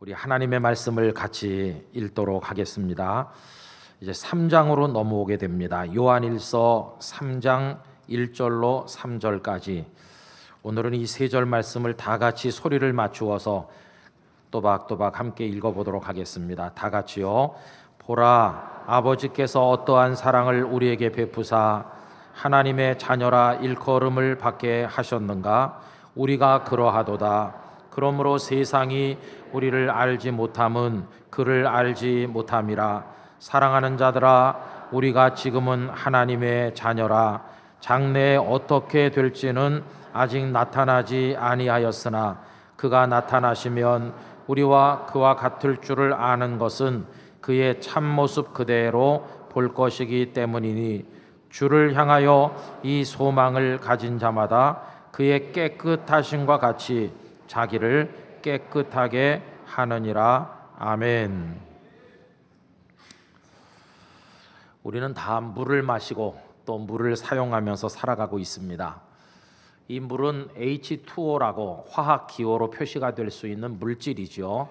우리 하나님의 말씀을 같이 읽도록 하겠습니다. 이제 3장으로 넘어오게 됩니다. 요한일서 3장 1절로 3절까지. 오늘은 이 세 절 말씀을 다 같이 소리를 맞추어서 또박또박 함께 읽어보도록 하겠습니다. 다 같이요. 보라, 아버지께서 어떠한 사랑을 우리에게 베푸사 하나님의 자녀라 일컬음을 받게 하셨는가. 우리가 그러하도다. 그러므로 세상이 우리를 알지 못함은 그를 알지 못함이라. 사랑하는 자들아, 우리가 지금은 하나님의 자녀라. 장래에 어떻게 될지는 아직 나타나지 아니하였으나 그가 나타나시면 우리와 그와 같을 줄을 아는 것은 그의 참모습 그대로 볼 것이기 때문이니, 주를 향하여 이 소망을 가진 자마다 그의 깨끗하심과 같이 자기를 깨끗하게 하느니라. 아멘. 우리는 다 물을 마시고 또 물을 사용하면서 살아가고 있습니다. 이 물은 H2O라고 화학 기호로 표시가 될 수 있는 물질이죠.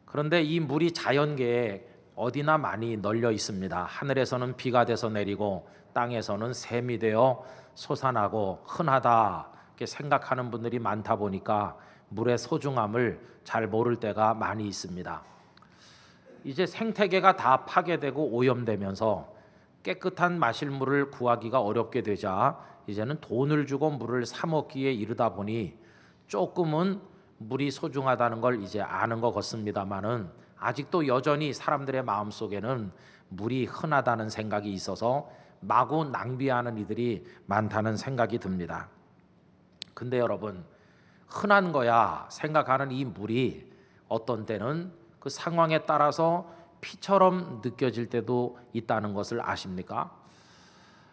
그런데 이 물이 자연계에 어디나 많이 널려 있습니다. 하늘에서는 비가 돼서 내리고 땅에서는 샘이 되어 솟아나고 흔하다 이렇게 생각하는 분들이 많다 보니까 물의 소중함을 잘 모를 때가 많이 있습니다. 이제 생태계가 다 파괴되고 오염되면서 깨끗한 마실 물을 구하기가 어렵게 되자 이제는 돈을 주고 물을 사 먹기에 이르다 보니 조금은 물이 소중하다는 걸 이제 아는 것 같습니다만은, 아직도 여전히 사람들의 마음속에는 물이 흔하다는 생각이 있어서 마구 낭비하는 이들이 많다는 생각이 듭니다. 근데 여러분, 흔한 거야 생각하는 이 물이 어떤 때는 그 상황에 따라서 피처럼 느껴질 때도 있다는 것을 아십니까?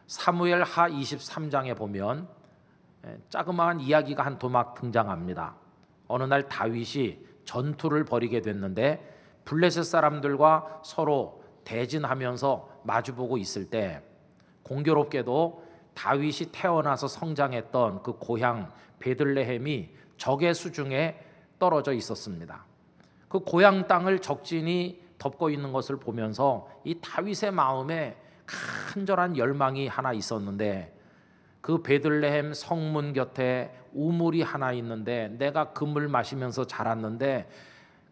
사무엘 하 23장에 보면 자그마한 이야기가 한 도막 등장합니다. 어느 날 다윗이 전투를 벌이게 됐는데 블레셋 사람들과 서로 대진하면서 마주보고 있을 때 공교롭게도 다윗이 태어나서 성장했던 그 고향 베들레헴이 적의 수중에 떨어져 있었습니다. 그 고향 땅을 적진이 덮고 있는 것을 보면서 이 다윗의 마음에 간절한 열망이 하나 있었는데, 그 베들레헴 성문 곁에 우물이 하나 있는데 내가 그 물 마시면서 자랐는데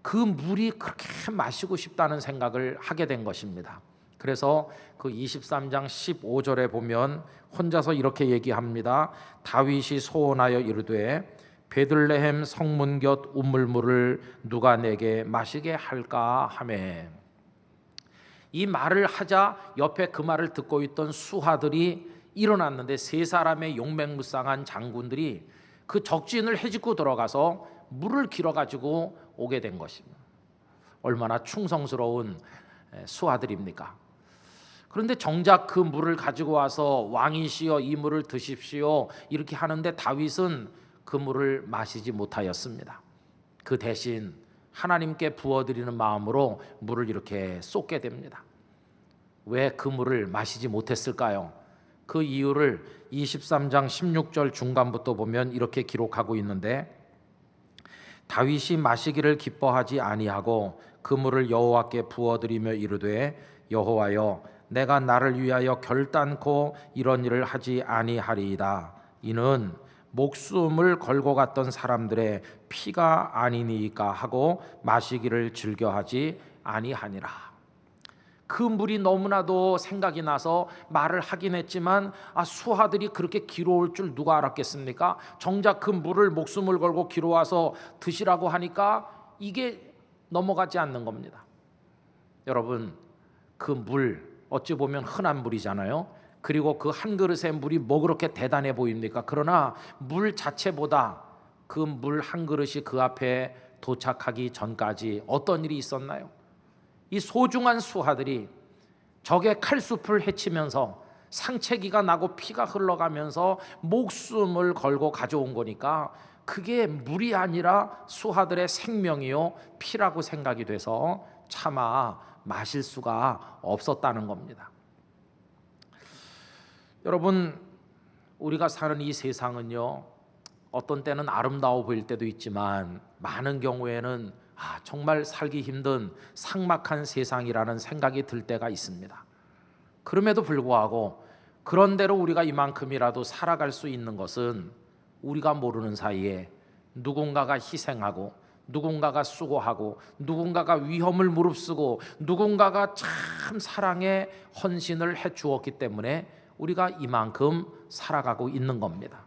그 물이 그렇게 마시고 싶다는 생각을 하게 된 것입니다. 그래서 그 23장 15절에 보면 혼자서 이렇게 얘기합니다. 다윗이 소원하여 이르되 베들레헴 성문 곁 우물물을 누가 내게 마시게 할까 하매, 이 말을 하자 옆에 그 말을 듣고 있던 수하들이 일어났는데 세 사람의 용맹무쌍한 장군들이 그 적진을 헤집고 들어가서 물을 길어가지고 오게 된 것입니다. 얼마나 충성스러운 수하들입니까? 그런데 정작 그 물을 가지고 와서 왕이시여 이 물을 드십시오 이렇게 하는데 다윗은 그 물을 마시지 못하였습니다. 그 대신 하나님께 부어드리는 마음으로 물을 이렇게 쏟게 됩니다. 왜 그 물을 마시지 못했을까요? 그 이유를 23장 16절 중간부터 보면 이렇게 기록하고 있는데, 다윗이 마시기를 기뻐하지 아니하고 그 물을 여호와께 부어드리며 이르되 여호와여, 내가 나를 위하여 결단코 이런 일을 하지 아니하리이다. 이는 목숨을 걸고 갔던 사람들의 피가 아니니까 하고 마시기를 즐겨하지 아니하니라. 그 물이 너무나도 생각이 나서 말을 하긴 했지만 수하들이 그렇게 길어올 줄 누가 알았겠습니까? 정작 그 물을 목숨을 걸고 길어와서 드시라고 하니까 이게 넘어가지 않는 겁니다. 여러분, 그 물 어찌 보면 흔한 물이잖아요. 그리고 그 한 그릇의 물이 뭐 그렇게 대단해 보입니까? 그러나 물 자체보다 그 물 한 그릇이 그 앞에 도착하기 전까지 어떤 일이 있었나요? 이 소중한 수하들이 적의 칼숲을 헤치면서 상체기가 나고 피가 흘러가면서 목숨을 걸고 가져온 거니까 그게 물이 아니라 수하들의 생명이요 피라고 생각이 돼서 차마 마실 수가 없었다는 겁니다. 여러분, 우리가 사는 이 세상은요, 어떤 때는 아름다워 보일 때도 있지만 많은 경우에는 정말 살기 힘든 삭막한 세상이라는 생각이 들 때가 있습니다. 그럼에도 불구하고 그런대로 우리가 이만큼이라도 살아갈 수 있는 것은 우리가 모르는 사이에 누군가가 희생하고 누군가가 수고하고 누군가가 위험을 무릅쓰고 누군가가 참 사랑의 헌신을 해 주었기 때문에 우리가 이만큼 살아가고 있는 겁니다.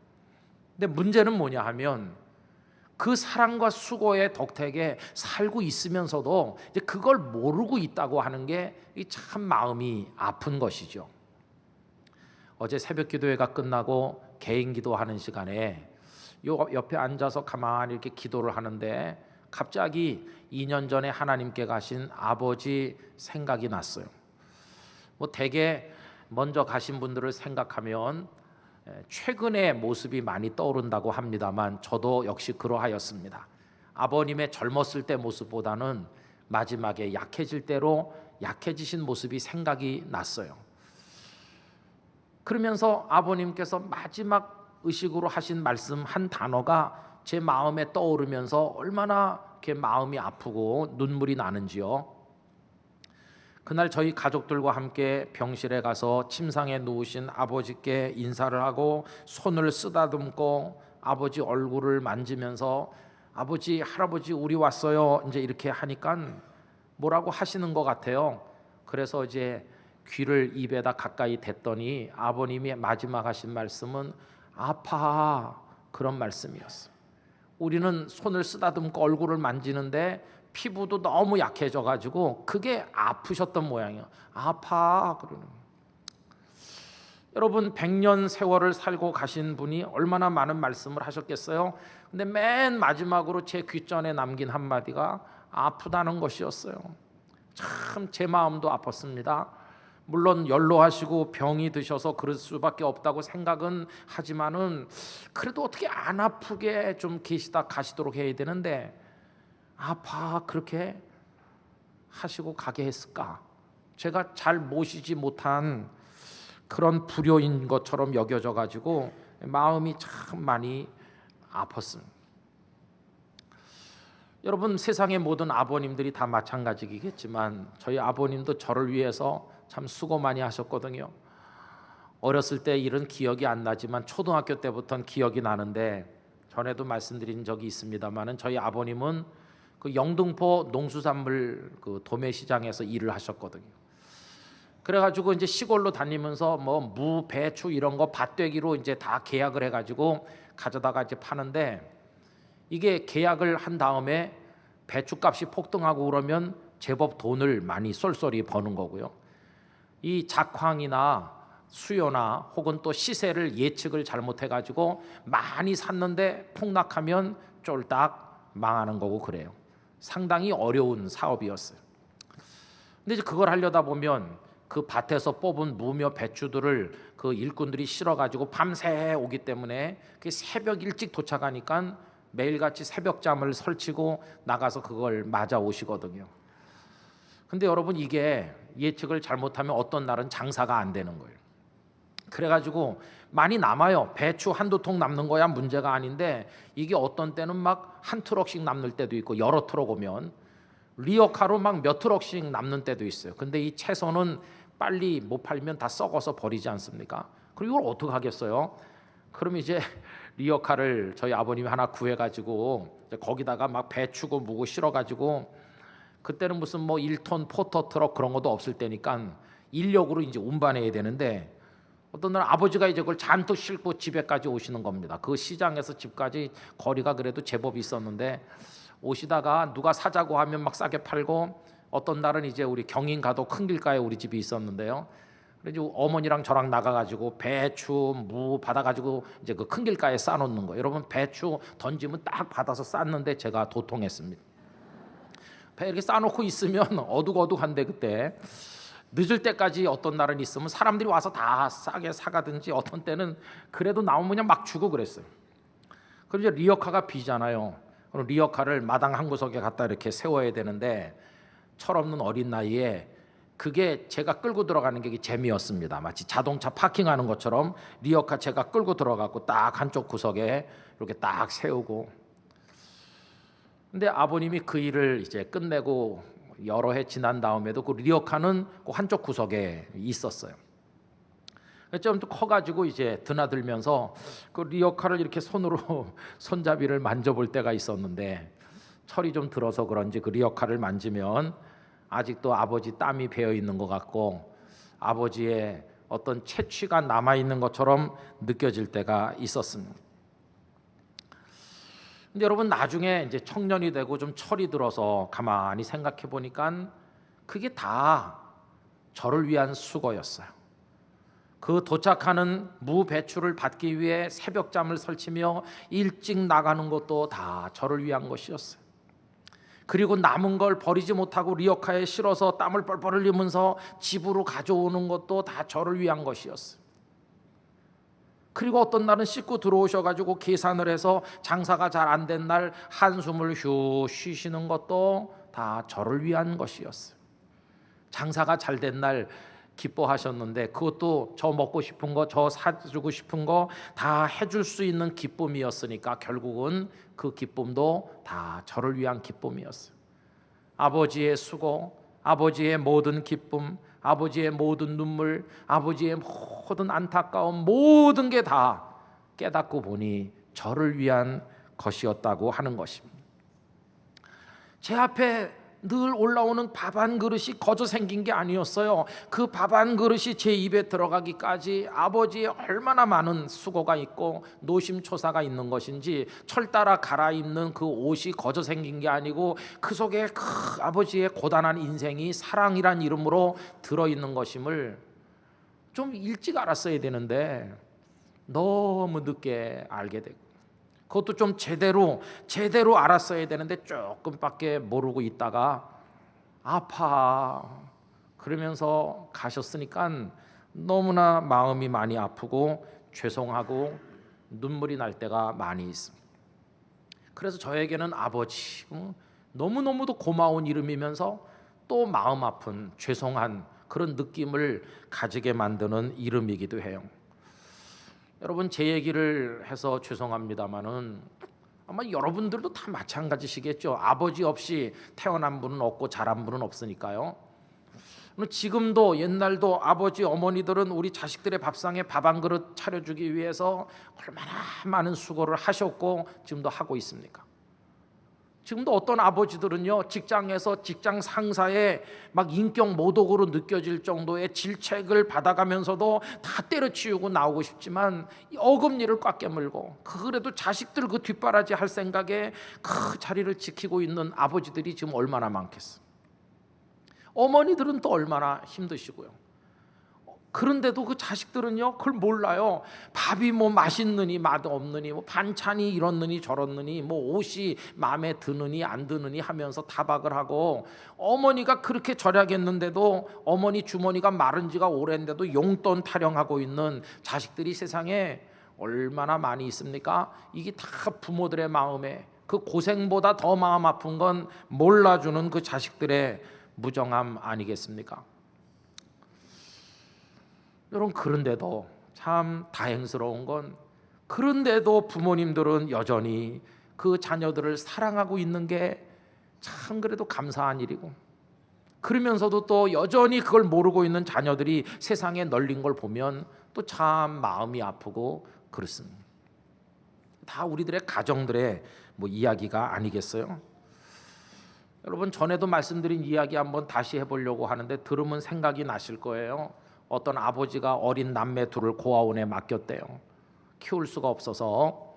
근데 문제는 뭐냐 하면 그 사랑과 수고의 덕택에 살고 있으면서도 이제 그걸 모르고 있다고 하는 게 참 마음이 아픈 것이죠. 어제 새벽 기도회가 끝나고 개인 기도하는 시간에 요 옆에 앉아서 가만히 이렇게 기도를 하는데 갑자기 2년 전에 하나님께 가신 아버지 생각이 났어요. 대개 먼저 가신 분들을 생각하면 최근의 모습이 많이 떠오른다고 합니다만 저도 역시 그러하였습니다. 아버님의 젊었을 때 모습보다는 마지막에 약해질 대로 약해지신 모습이 생각이 났어요. 그러면서 아버님께서 마지막 의식으로 하신 말씀 한 단어가 제 마음에 떠오르면서 얼마나 이렇게 마음이 아프고 눈물이 나는지요. 그날 저희 가족들과 함께 병실에 가서 침상에 누우신 아버지께 인사를 하고 손을 쓰다듬고 아버지 얼굴을 만지면서 아버지, 할아버지 우리 왔어요 이제 이렇게 하니까 뭐라고 하시는 것 같아요. 그래서 이제 귀를 입에다 가까이 댔더니 아버님이 마지막 하신 말씀은 아파, 그런 말씀이었어요. 우리는 손을 쓰다듬고 얼굴을 만지는데 피부도 너무 약해져 가지고 그게 아프셨던 모양이에요. 아파 그러는. 여러분 100년 세월을 살고 가신 분이 얼마나 많은 말씀을 하셨겠어요. 근데 맨 마지막으로 제 귓전에 남긴 한마디가 아프다는 것이었어요. 참 제 마음도 아팠습니다. 물론 연로하시고 병이 드셔서 그럴 수밖에 없다고 생각은 하지만은 그래도 어떻게 안 아프게 좀 계시다 가시도록 해야 되는데 아파 그렇게 하시고 가게 했을까? 제가 잘 모시지 못한 그런 불효인 것처럼 여겨져 가지고 마음이 참 많이 아팠습니다. 여러분 세상의 모든 아버님들이 다 마찬가지겠지만 저희 아버님도 저를 위해서 참 수고 많이 하셨거든요. 어렸을 때 일은 기억이 안 나지만 초등학교 때부터는 기억이 나는데 전에도 말씀드린 적이 있습니다만은 저희 아버님은 그 영등포 농수산물 그 도매시장에서 일을 하셨거든요. 그래가지고 이제 시골로 다니면서 뭐 무, 배추 이런 거 밭되기로 이제 다 계약을 해가지고 가져다가 이제 파는데 이게 계약을 한 다음에 배추값이 폭등하고 그러면 제법 돈을 많이 쏠쏠히 버는 거고요. 이 작황이나 수요나 혹은 또 시세를 예측을 잘못해가지고 많이 샀는데 폭락하면 쫄딱 망하는 거고 그래요. 상당히 어려운 사업이었어요. 근데 이제 그걸 하려다 보면 그 밭에서 뽑은 무며 배추들을 그 일꾼들이 실어가지고 밤새 오기 때문에 그 새벽 일찍 도착하니까 매일같이 새벽잠을 설치고 나가서 그걸 맞아 오시거든요. 근데 여러분 이게 예측을 잘못하면 어떤 날은 장사가 안 되는 거예요. 그래가지고 많이 남아요. 배추 한두 통 남는 거야 문제가 아닌데 이게 어떤 때는 막 한 트럭씩 남는 때도 있고 여러 트럭 오면 리어카로 막 몇 트럭씩 남는 때도 있어요. 근데 이 채소는 빨리 못 팔면 다 썩어서 버리지 않습니까? 그리고 이걸 어떻게 하겠어요? 그럼 이제 리어카를 저희 아버님이 하나 구해가지고 거기다가 막 배추고 무고 실어가지고 그때는 무슨 뭐 1톤 포터 트럭 그런 것도 없을 때니까 인력으로 이제 운반해야 되는데 어떤 날 아버지가 이제 그걸 잔뜩 싣고 집에까지 오시는 겁니다. 그 시장에서 집까지 거리가 그래도 제법 있었는데 오시다가 누가 사자고 하면 막 싸게 팔고 어떤 날은 이제 우리 경인 가도 큰 길가에 우리 집이 있었는데요. 그래서 어머니랑 저랑 나가가지고 배추, 무 받아가지고 이제 그 큰 길가에 싸놓는 거예요. 여러분 배추 던지면 딱 받아서 쌌는데 제가 도통했습니다. 배 이렇게 싸놓고 있으면 어둑어둑한데 그때 늦을 때까지 어떤 날은 있으면 사람들이 와서 다 싸게 사가든지 어떤 때는 그래도 나오면 그냥 막 주고 그랬어요. 그럼 이제 리어카가 비잖아요. 그럼 리어카를 마당 한 구석에 갖다 이렇게 세워야 되는데 철없는 어린 나이에 그게 제가 끌고 들어가는 게 재미였습니다. 마치 자동차 파킹하는 것처럼 리어카 제가 끌고 들어가고 딱 한쪽 구석에 이렇게 딱 세우고. 근데 아버님이 그 일을 이제 끝내고 여러 해 지난 다음에도 그 리어카는 그 한쪽 구석에 있었어요. 좀 커가지고 이제 드나들면서 그 리어카를 이렇게 손으로 손잡이를 만져볼 때가 있었는데, 철이 좀 들어서 그런지 그 리어카를 만지면 아직도 아버지 땀이 배어 있는 것 같고 아버지의 어떤 채취가 남아 있는 것처럼 느껴질 때가 있었습니다. 근데 여러분, 나중에 이제 청년이 되고 좀 철이 들어서 가만히 생각해 보니까 그게 다 저를 위한 수고였어요. 그 도착하는 무 배추를 받기 위해 새벽잠을 설치며 일찍 나가는 것도 다 저를 위한 것이었어요. 그리고 남은 걸 버리지 못하고 리어카에 실어서 땀을 뻘뻘 흘리면서 집으로 가져오는 것도 다 저를 위한 것이었어요. 그리고 어떤 날은 씻고 들어오셔가지고 계산을 해서 장사가 잘 안 된 날 한숨을 휴 쉬시는 것도 다 저를 위한 것이었어요. 장사가 잘 된 날 기뻐하셨는데 그것도 저 먹고 싶은 거, 저 사주고 싶은 거 다 해줄 수 있는 기쁨이었으니까 결국은 그 기쁨도 다 저를 위한 기쁨이었어요. 아버지의 수고, 아버지의 모든 기쁨, 아버지의 모든 눈물, 아버지의 모든 안타까움, 모든 게 다 깨닫고 보니 저를 위한 것이었다고 하는 것입니다. 제 앞에 늘 올라오는 밥 한 그릇이 거저 생긴 게 아니었어요. 그 밥 한 그릇이 제 입에 들어가기까지 아버지의 얼마나 많은 수고가 있고 노심초사가 있는 것인지, 철 따라 갈아입는 그 옷이 거저 생긴 게 아니고 그 속에 그 아버지의 고단한 인생이 사랑이란 이름으로 들어있는 것임을 좀 일찍 알았어야 되는데 너무 늦게 알게 되고, 그것도 좀 제대로 알았어야 되는데 조금밖에 모르고 있다가 아파 그러면서 가셨으니까 너무나 마음이 많이 아프고 죄송하고 눈물이 날 때가 많이 있습니다. 그래서 저에게는 아버지, 너무너무도 고마운 이름이면서 또 마음 아픈 죄송한 그런 느낌을 가지게 만드는 이름이기도 해요. 여러분, 제 얘기를 해서 죄송합니다마는 아마 여러분들도 다 마찬가지시겠죠. 아버지 없이 태어난 분은 없고 자란 분은 없으니까요. 지금도 옛날도 아버지 어머니들은 우리 자식들의 밥상에 밥 한 그릇 차려주기 위해서 얼마나 많은 수고를 하셨고 지금도 하고 있습니까? 지금도 어떤 아버지들은요, 직장에서 직장 상사의 막 인격 모독으로 느껴질 정도의 질책을 받아가면서도 다 때려치우고 나오고 싶지만 어금니를 꽉 깨물고 그래도 자식들 그 뒷바라지 할 생각에 그 자리를 지키고 있는 아버지들이 지금 얼마나 많겠어. 어머니들은 또 얼마나 힘드시고요. 그런데도 그 자식들은요, 그걸 몰라요. 밥이 뭐 맛있느니 맛없느니, 뭐 반찬이 이렇느니 저렇느니, 뭐 옷이 마음에 드느니 안 드느니 하면서 타박을 하고, 어머니가 그렇게 절약했는데도 어머니 주머니가 마른 지가 오랜데도 용돈 타령하고 있는 자식들이 세상에 얼마나 많이 있습니까? 이게 다 부모들의 마음에, 그 고생보다 더 마음 아픈 건 몰라주는 그 자식들의 무정함 아니겠습니까? 여러분, 그런데도 참 다행스러운 건, 그런데도 부모님들은 여전히 그 자녀들을 사랑하고 있는 게 참 그래도 감사한 일이고, 그러면서도 또 여전히 그걸 모르고 있는 자녀들이 세상에 널린 걸 보면 또 참 마음이 아프고 그렇습니다. 다 우리들의 가정들의 뭐 이야기가 아니겠어요? 여러분, 전에도 말씀드린 이야기 한번 다시 해보려고 하는데 들으면 생각이 나실 거예요. 어떤 아버지가 어린 남매 둘을 고아원에 맡겼대요. 키울 수가 없어서.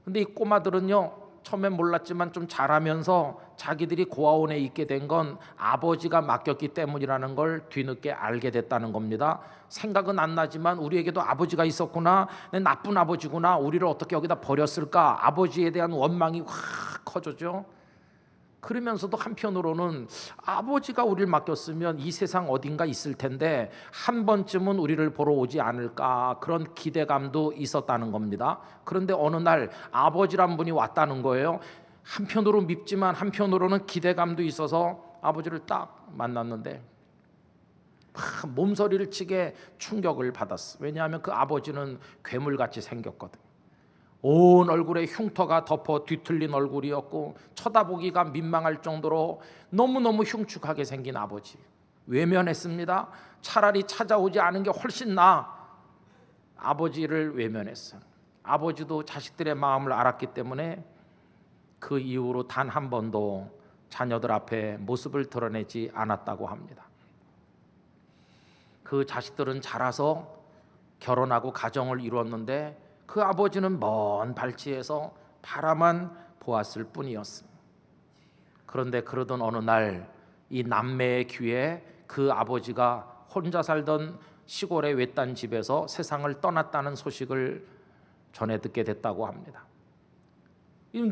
근데 이 꼬마들은요, 처음엔 몰랐지만 좀 자라면서 자기들이 고아원에 있게 된 건 아버지가 맡겼기 때문이라는 걸 뒤늦게 알게 됐다는 겁니다. 생각은 안 나지만 우리에게도 아버지가 있었구나, 내 나쁜 아버지구나, 우리를 어떻게 여기다 버렸을까, 아버지에 대한 원망이 확 커져죠. 그러면서도 한편으로는 아버지가 우리를 맡겼으면 이 세상 어딘가 있을 텐데 한 번쯤은 우리를 보러 오지 않을까, 그런 기대감도 있었다는 겁니다. 그런데 어느 날 아버지란 분이 왔다는 거예요. 한편으로 밉지만 한편으로는 기대감도 있어서 아버지를 딱 만났는데 몸서리를 치게 충격을 받았어. 왜냐하면 그 아버지는 괴물같이 생겼거든. 온 얼굴에 흉터가 덮어 뒤틀린 얼굴이었고 쳐다보기가 민망할 정도로 너무너무 흉측하게 생긴 아버지. 외면했습니다. 차라리 찾아오지 않은 게 훨씬 아버지를 외면했어요. 아버지도 자식들의 마음을 알았기 때문에 그 이후로 단 한 번도 자녀들 앞에 모습을 드러내지 않았다고 합니다. 그 자식들은 자라서 결혼하고 가정을 이루었는데 그 아버지는 먼 발치에서 바라만 보았을 뿐이었습니다. 그런데 그러던 어느 날 이 남매의 귀에 그 아버지가 혼자 살던 시골의 외딴 집에서 세상을 떠났다는 소식을 전해 듣게 됐다고 합니다.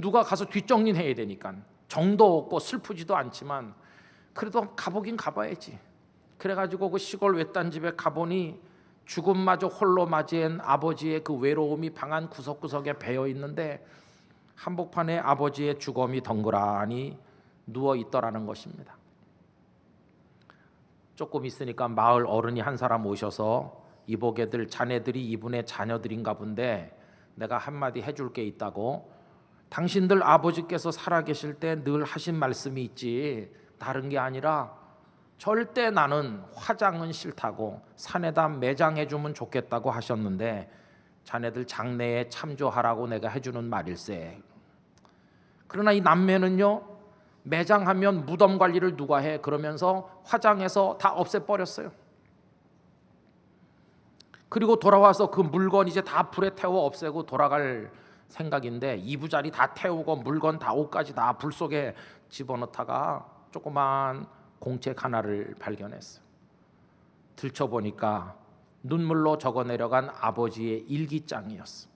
누가 가서 뒷정리해야 되니까 정도 없고 슬프지도 않지만 그래도 가보긴 가봐야지. 그래가지고 그 시골 외딴 집에 가보니 죽음마저 홀로 맞이한 아버지의 그 외로움이 방 한 구석구석에 배어 있는데 한복판에 아버지의 주검이 덩그라니 누워 있더라는 것입니다. 조금 있으니까 마을 어른이 한 사람 오셔서 이보게들 자네들이 이분의 자녀들인가 본데 내가 한마디 해줄 게 있다고. 당신들 아버지께서 살아계실 때 늘 하신 말씀이 있지 다른 게 아니라 절대 나는 화장은 싫다고 산에다 매장해주면 좋겠다고 하셨는데 자네들 장례에 참조하라고 내가 해주는 말일세. 그러나 이 남매는요, 매장하면 무덤 관리를 누가 해? 그러면서 화장해서 다 없애버렸어요. 그리고 돌아와서 그 물건 이제 다 불에 태워 없애고 돌아갈 생각인데 이부자리 다 태우고 물건 다 옷까지 다 불 속에 집어넣다가 조그만 공책 하나를 발견했어요. 들춰보니까 눈물로 적어 내려간 아버지의 일기장이었어.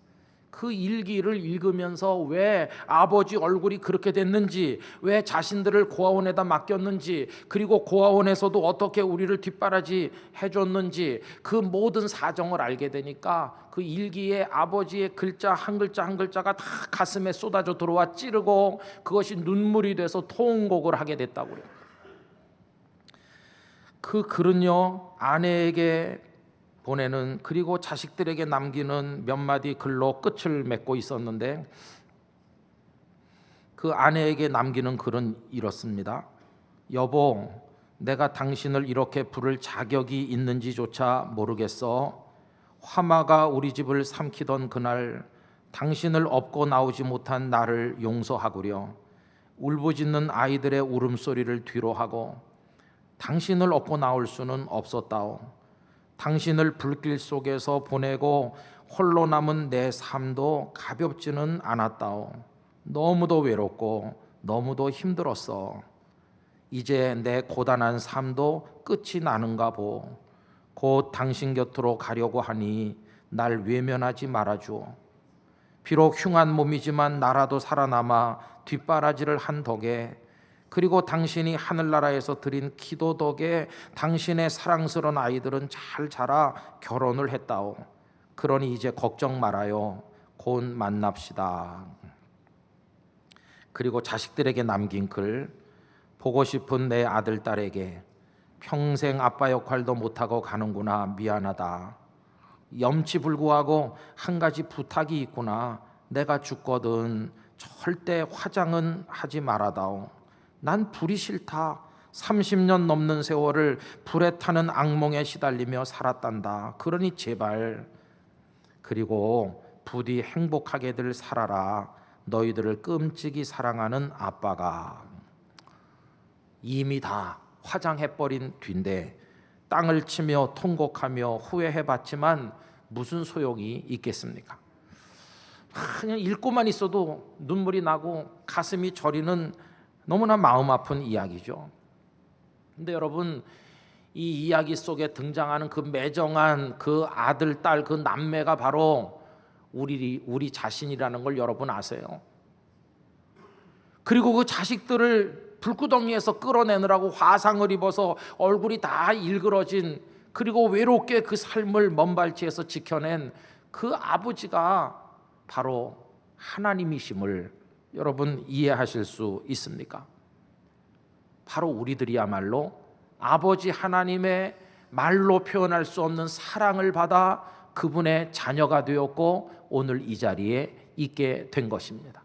그 일기를 읽으면서 왜 아버지 얼굴이 그렇게 됐는지, 왜 자신들을 고아원에다 맡겼는지, 그리고 고아원에서도 어떻게 우리를 뒷바라지 해줬는지 그 모든 사정을 알게 되니까 그 일기에 아버지의 글자 한 글자 한 글자가 다 가슴에 쏟아져 들어와 찌르고 그것이 눈물이 돼서 통곡을 하게 됐다고 그래요. 그 글은요, 아내에게 보내는 그리고 자식들에게 남기는 몇 마디 글로 끝을 맺고 있었는데 그 아내에게 남기는 글은 이렇습니다. 여보, 내가 당신을 이렇게 부를 자격이 있는지조차 모르겠어. 화마가 우리 집을 삼키던 그날 당신을 업고 나오지 못한 나를 용서하구려. 울부짖는 아이들의 울음소리를 뒤로하고 당신을 업고 나올 수는 없었다오. 당신을 불길 속에서 보내고 홀로 남은 내 삶도 가볍지는 않았다오. 너무도 외롭고 너무도 힘들었어. 이제 내 고단한 삶도 끝이 나는가 보. 곧 당신 곁으로 가려고 하니 날 외면하지 말아줘. 비록 흉한 몸이지만 나라도 살아남아 뒷바라지를 한 덕에 그리고 당신이 하늘나라에서 드린 기도 덕에 당신의 사랑스러운 아이들은 잘 자라 결혼을 했다오. 그러니 이제 걱정 말아요. 곧 만납시다. 그리고 자식들에게 남긴 글, 보고 싶은 내 아들 딸에게 평생 아빠 역할도 못하고 가는구나. 미안하다. 염치불구하고 한 가지 부탁이 있구나. 내가 죽거든 절대 화장은 하지 말아다오. 난 불이 싫다. 30년 넘는 세월을 불에 타는 악몽에 시달리며 살았단다. 그러니 제발. 그리고 부디 행복하게들 살아라. 너희들을 끔찍이 사랑하는 아빠가. 이미 다 화장해버린 뒤인데 땅을 치며 통곡하며 후회해봤지만 무슨 소용이 있겠습니까? 그냥 읽고만 있어도 눈물이 나고 가슴이 저리는 너무나 마음 아픈 이야기죠. 근데 여러분, 이 이야기 속에 등장하는 그 매정한 그 아들, 딸, 그 남매가 바로 우리 자신이라는 걸 여러분 아세요? 그리고 그 자식들을 불구덩이에서 끌어내느라고 화상을 입어서 얼굴이 다 일그러진, 그리고 외롭게 그 삶을 먼발치에서 지켜낸 그 아버지가 바로 하나님이심을 여러분 이해하실 수 있습니까? 바로 우리들이야말로 아버지 하나님의 말로 표현할 수 없는 사랑을 받아 그분의 자녀가 되었고 오늘 이 자리에 있게 된 것입니다.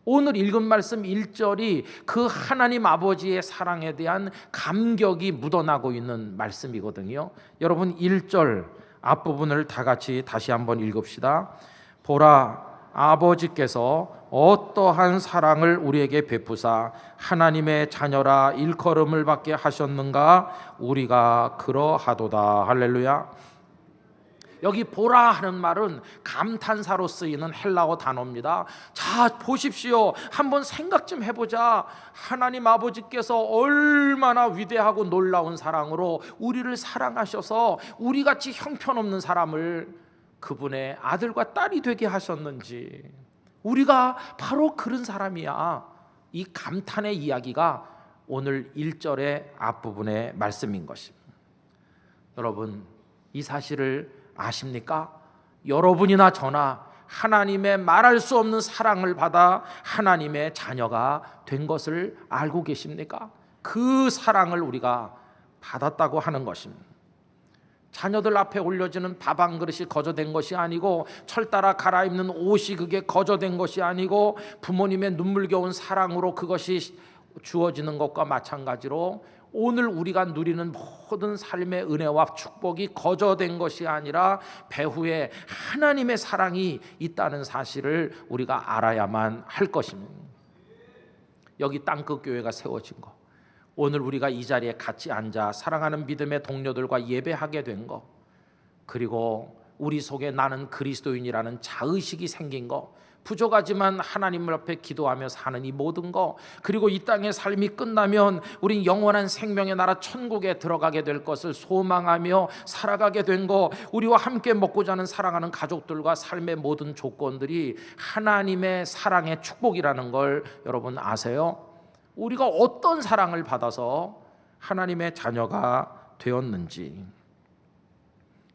오늘 읽은 말씀 1절이 그 하나님 아버지의 사랑에 대한 감격이 묻어나고 있는 말씀이거든요. 여러분 1절 앞부분을 다 같이 다시 한번 읽읍시다. 보라, 아버지께서 어떠한 사랑을 우리에게 베푸사 하나님의 자녀라 일컬음을 받게 하셨는가? 우리가 그러하도다. 할렐루야. 여기 보라 하는 말은 감탄사로 쓰이는 헬라어 단어입니다. 자, 보십시오. 한번 생각 좀 해보자. 하나님 아버지께서 얼마나 위대하고 놀라운 사랑으로 우리를 사랑하셔서 우리같이 형편없는 사람을 그분의 아들과 딸이 되게 하셨는지, 우리가 바로 그런 사람이야. 이 감탄의 이야기가 오늘 1절의 앞부분의 말씀인 것입니다. 여러분, 이 사실을 아십니까? 여러분이나 저나 하나님의 말할 수 없는 사랑을 받아 하나님의 자녀가 된 것을 알고 계십니까? 그 사랑을 우리가 받았다고 하는 것입니다. 자녀들 앞에 올려지는 밥 한 그릇이 거저된 것이 아니고, 철 따라 갈아입는 옷이 그게 거저된 것이 아니고, 부모님의 눈물겨운 사랑으로 그것이 주어지는 것과 마찬가지로 오늘 우리가 누리는 모든 삶의 은혜와 축복이 거저된 것이 아니라 배후에 하나님의 사랑이 있다는 사실을 우리가 알아야만 할 것입니다. 여기 땅끝 교회가 세워진 것, 오늘 우리가 이 자리에 같이 앉아 사랑하는 믿음의 동료들과 예배하게 된 것, 그리고 우리 속에 나는 그리스도인이라는 자의식이 생긴 것, 부족하지만 하나님 앞에 기도하며 사는 이 모든 것, 그리고 이 땅의 삶이 끝나면 우린 영원한 생명의 나라 천국에 들어가게 될 것을 소망하며 살아가게 된 것, 우리와 함께 먹고 자는 사랑하는 가족들과 삶의 모든 조건들이 하나님의 사랑의 축복이라는 걸 여러분 아세요? 우리가 어떤 사랑을 받아서 하나님의 자녀가 되었는지,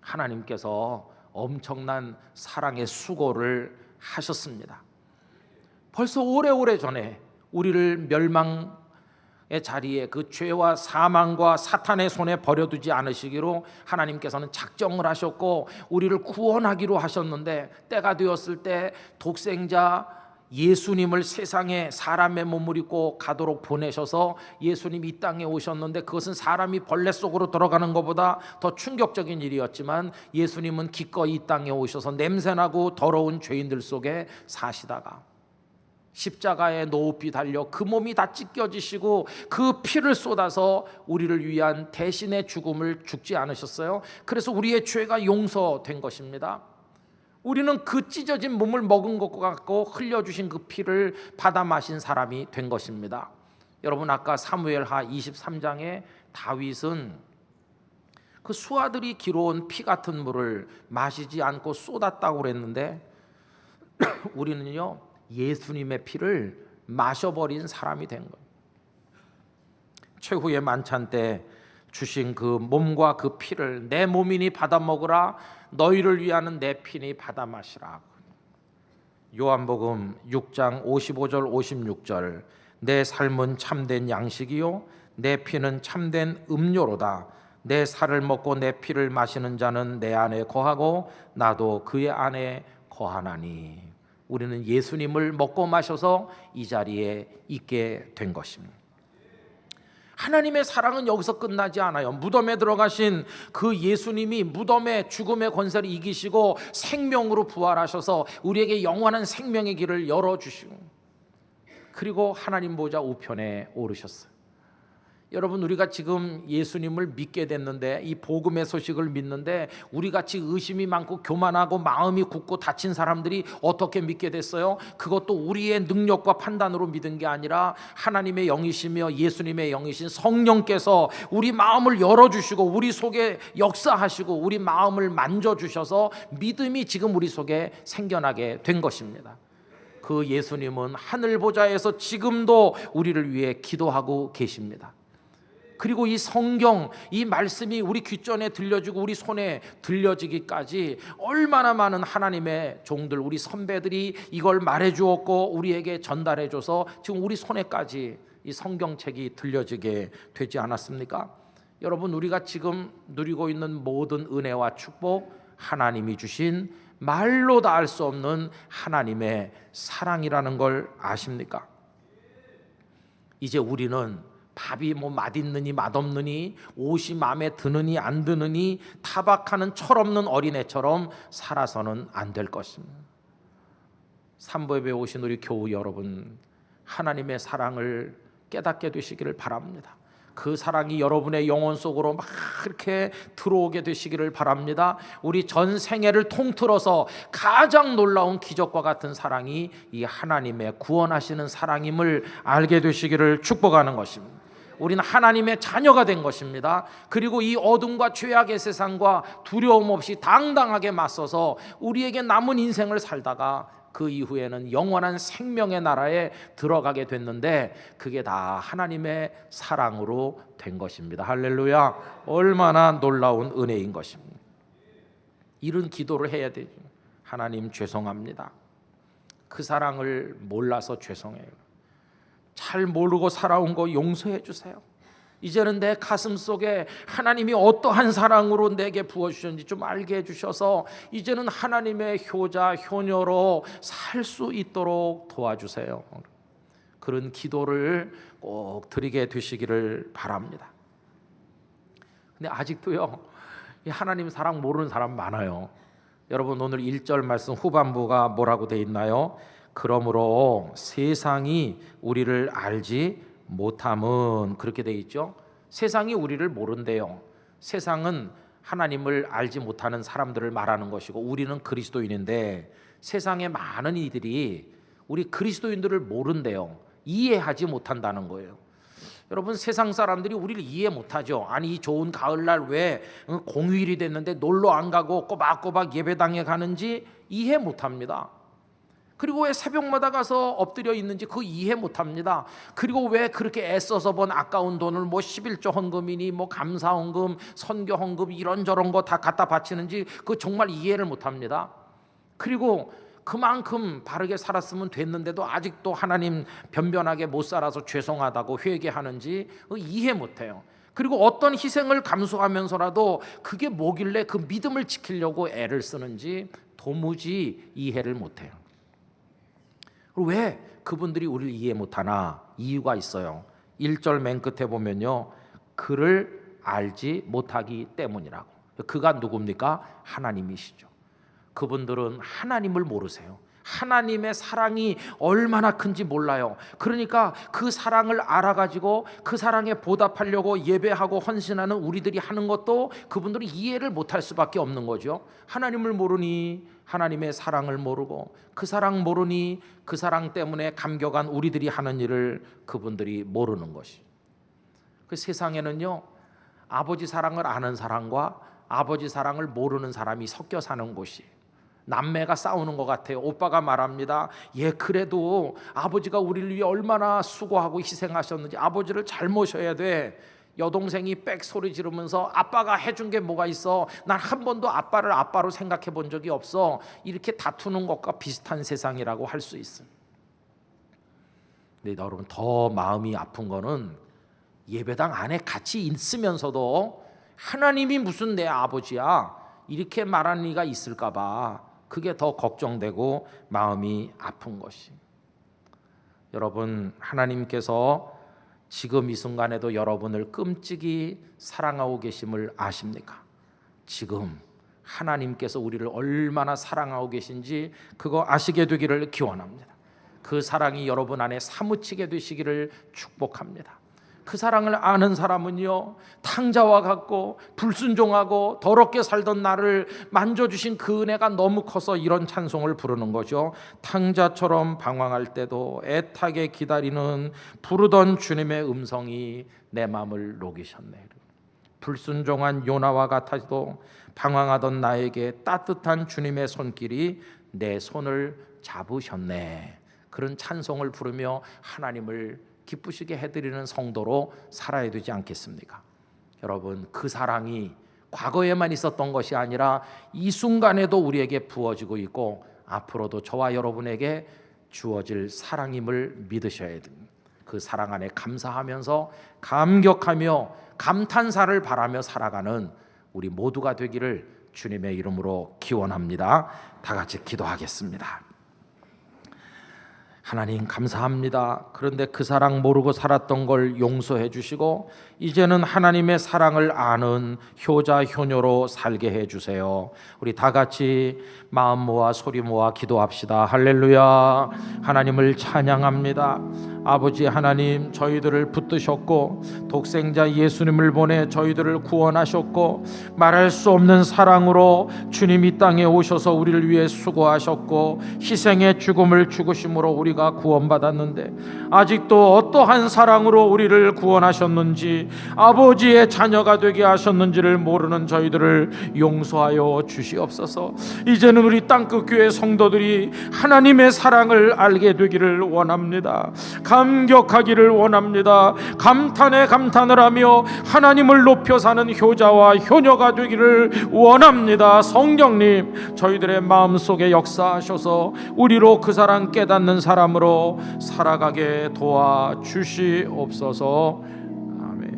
하나님께서 엄청난 사랑의 수고를 하셨습니다. 벌써 오래오래 전에 우리를 멸망의 자리에 그 죄와 사망과 사탄의 손에 버려두지 않으시기로 하나님께서는 작정을 하셨고 우리를 구원하기로 하셨는데, 때가 되었을 때 독생자 예수님을 세상에 사람의 몸을 입고 가도록 보내셔서 예수님이 이 땅에 오셨는데, 그것은 사람이 벌레 속으로 들어가는 것보다 더 충격적인 일이었지만, 예수님은 기꺼이 이 땅에 오셔서 냄새나고 더러운 죄인들 속에 사시다가 십자가에 높이 달려 그 몸이 다 찢겨지시고 그 피를 쏟아서 우리를 위한 대신의 죽음을 죽지 않으셨어요. 그래서 우리의 죄가 용서된 것입니다. 우리는 그 찢어진 몸을 먹은 것과 같고 흘려주신 그 피를 받아 마신 사람이 된 것입니다. 여러분, 아까 사무엘하 23장에 다윗은 그 수하들이 기로운 피 같은 물을 마시지 않고 쏟았다고 그랬는데, 우리는요 예수님의 피를 마셔버린 사람이 된 거예요. 최후의 만찬 때 주신 그 몸과 그 피를 내 몸이니 받아 먹으라, 너희를 위하는 내 피니 받아 마시라. 요한복음 6장 55절 56절, 내 삶은 참된 양식이요 내 피는 참된 음료로다. 내 살을 먹고 내 피를 마시는 자는 내 안에 거하고 나도 그의 안에 거하나니. 우리는 예수님을 먹고 마셔서 이 자리에 있게 된 것입니다. 하나님의 사랑은 여기서 끝나지 않아요. 무덤에 들어가신 그 예수님이 무덤의 죽음의 권세를 이기시고 생명으로 부활하셔서 우리에게 영원한 생명의 길을 열어주시고, 그리고 하나님 보좌 우편에 오르셨어요. 여러분, 우리가 지금 예수님을 믿게 됐는데, 이 복음의 소식을 믿는데, 우리같이 의심이 많고 교만하고 마음이 굳고 다친 사람들이 어떻게 믿게 됐어요? 그것도 우리의 능력과 판단으로 믿은 게 아니라 하나님의 영이시며 예수님의 영이신 성령께서 우리 마음을 열어주시고 우리 속에 역사하시고 우리 마음을 만져주셔서 믿음이 지금 우리 속에 생겨나게 된 것입니다. 그 예수님은 하늘 보좌에서 지금도 우리를 위해 기도하고 계십니다. 그리고 이 성경, 이 말씀이 우리 귓전에 들려지고 우리 손에 들려지기까지 얼마나 많은 하나님의 종들, 우리 선배들이 이걸 말해주었고 우리에게 전달해줘서 지금 우리 손에까지 이 성경책이 들려지게 되지 않았습니까? 여러분, 우리가 지금 누리고 있는 모든 은혜와 축복, 하나님이 주신 말로 다 알 수 없는 하나님의 사랑이라는 걸 아십니까? 이제 우리는 밥이 뭐 맛있느니 맛없느니, 옷이 마음에 드느니 안 드느니, 타박하는 철없는 어린애처럼 살아서는 안 될 것입니다. 삼보예배 오신 우리 교우 여러분, 하나님의 사랑을 깨닫게 되시기를 바랍니다. 그 사랑이 여러분의 영혼 속으로 막 이렇게 들어오게 되시기를 바랍니다. 우리 전 생애를 통틀어서 가장 놀라운 기적과 같은 사랑이 이 하나님의 구원하시는 사랑임을 알게 되시기를 축복하는 것입니다. 우리는 하나님의 자녀가 된 것입니다. 그리고 이 어둠과 죄악의 세상과 두려움 없이 당당하게 맞서서 우리에게 남은 인생을 살다가 그 이후에는 영원한 생명의 나라에 들어가게 됐는데, 그게 다 하나님의 사랑으로 된 것입니다. 할렐루야. 얼마나 놀라운 은혜인 것입니다. 이런 기도를 해야 되죠. 하나님 죄송합니다. 그 사랑을 몰라서 죄송해요. 잘 모르고 살아온 거 용서해 주세요. 이제는 내 가슴 속에 하나님이 어떠한 사랑으로 내게 부어주셨는지 좀 알게 해주셔서 이제는 하나님의 효자 효녀로 살 수 있도록 도와주세요. 그런 기도를 꼭 드리게 되시기를 바랍니다. 근데 아직도요, 이 하나님 사랑 모르는 사람 많아요. 여러분, 오늘 1절 말씀 후반부가 뭐라고 돼 있나요? 그러므로 세상이 우리를 알지 못함은, 그렇게 돼 있죠. 세상이 우리를 모른대요. 세상은 하나님을 알지 못하는 사람들을 말하는 것이고, 우리는 그리스도인인데 세상의 많은 이들이 우리 그리스도인들을 모른대요. 이해하지 못한다는 거예요. 여러분, 세상 사람들이 우리를 이해 못하죠. 아니, 이 좋은 가을날 왜 공휴일이 됐는데 놀러 안 가고 꼬박꼬박 예배당에 가는지 이해 못합니다. 그리고 왜 새벽마다 가서 엎드려 있는지 그 이해 못합니다. 그리고 왜 그렇게 애써서 번 아까운 돈을 뭐 11조 헌금이니 뭐 감사 헌금, 선교 헌금 이런저런 거 다 갖다 바치는지 그 정말 이해를 못합니다. 그리고 그만큼 바르게 살았으면 됐는데도 아직도 하나님 변변하게 못 살아서 죄송하다고 회개하는지 이해 못해요. 그리고 어떤 희생을 감수하면서라도 그게 뭐길래 그 믿음을 지키려고 애를 쓰는지 도무지 이해를 못해요. 왜 그분들이 우리를 이해 못하나? 이유가 있어요. 1절 맨 끝에 보면요, 그를 알지 못하기 때문이라고. 그가 누굽니까? 하나님이시죠. 그분들은 하나님을 모르세요. 하나님의 사랑이 얼마나 큰지 몰라요. 그러니까 그 사랑을 알아가지고 그 사랑에 보답하려고 예배하고 헌신하는 우리들이 하는 것도 그분들이 이해를 못할 수밖에 없는 거죠. 하나님을 모르니 하나님의 사랑을 모르고, 그 사랑 모르니 그 사랑 때문에 감격한 우리들이 하는 일을 그분들이 모르는 것이. 그 세상에는요, 아버지 사랑을 아는 사람과 아버지 사랑을 모르는 사람이 섞여 사는 곳이, 남매가 싸우는 것 같아요. 오빠가 말합니다. 그래도 아버지가 우리를 위해 얼마나 수고하고 희생하셨는지 아버지를 잘 모셔야 돼. 여동생이 빽 소리 지르면서 아빠가 해준 게 뭐가 있어? 난 한 번도 아빠를 아빠로 생각해 본 적이 없어. 이렇게 다투는 것과 비슷한 세상이라고 할 수 있습니다. 근데 여러분, 더 마음이 아픈 거는 예배당 안에 같이 있으면서도 하나님이 무슨 내 아버지야 이렇게 말하는 이가 있을까 봐, 그게 더 걱정되고 마음이 아픈 것이. 여러분, 하나님께서 지금 이 순간에도 여러분을 끔찍이 사랑하고 계심을 아십니까? 지금 하나님께서 우리를 얼마나 사랑하고 계신지 그거 아시게 되기를 기원합니다. 그 사랑이 여러분 안에 사무치게 되시기를 축복합니다. 그 사랑을 아는 사람은요, 탕자와 같고 불순종하고 더럽게 살던 나를 만져주신 그 은혜가 너무 커서 이런 찬송을 부르는 거죠. 탕자처럼 방황할 때도 애타게 기다리는 부르던 주님의 음성이 내 마음을 녹이셨네. 불순종한 요나와 같아도 방황하던 나에게 따뜻한 주님의 손길이 내 손을 잡으셨네. 그런 찬송을 부르며 하나님을 기쁘시게 해드리는 성도로 살아야 되지 않겠습니까? 여러분, 그 사랑이 과거에만 있었던 것이 아니라 이 순간에도 우리에게 부어지고 있고 앞으로도 저와 여러분에게 주어질 사랑임을 믿으셔야 됩니다. 그 사랑 안에 감사하면서 감격하며 감탄사를 바라며 살아가는 우리 모두가 되기를 주님의 이름으로 기원합니다. 다 같이 기도하겠습니다. 하나님 감사합니다. 그런데 그 사랑 모르고 살았던 걸 용서해 주시고 이제는 하나님의 사랑을 아는 효자 효녀로 살게 해 주세요. 우리 다 같이 마음 모아 소리 모아 기도합시다. 할렐루야. 하나님을 찬양합니다. 아버지 하나님, 저희들을 붙드셨고 독생자 예수님을 보내 저희들을 구원하셨고 말할 수 없는 사랑으로 주님 이 땅에 오셔서 우리를 위해 수고하셨고 희생의 죽음을 죽으심으로 우리가 구원받았는데 아직도 어떠한 사랑으로 우리를 구원하셨는지 아버지의 자녀가 되게 하셨는지를 모르는 저희들을 용서하여 주시옵소서. 이제는 우리 땅끝 교회 성도들이 하나님의 사랑을 알게 되기를 원합니다. 감격하기를 원합니다. 감탄에 감탄을 하며 하나님을 높여 사는 효자와 효녀가 되기를 원합니다. 성령님, 저희들의 마음속에 역사하셔서 우리로 그 사랑 깨닫는 사람으로 살아가게 도와주시옵소서. 아멘.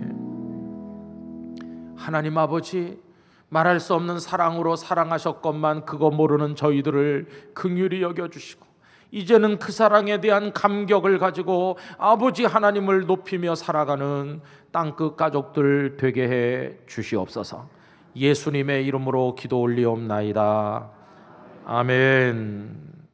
하나님 아버지, 말할 수 없는 사랑으로 사랑하셨건만 그거 모르는 저희들을 긍휼히 여겨주시고 이제는 그 사랑에 대한 감격을 가지고 아버지 하나님을 높이며 살아가는 땅끝 가족들 되게 해 주시옵소서. 예수님의 이름으로 기도 올리옵나이다. 아멘.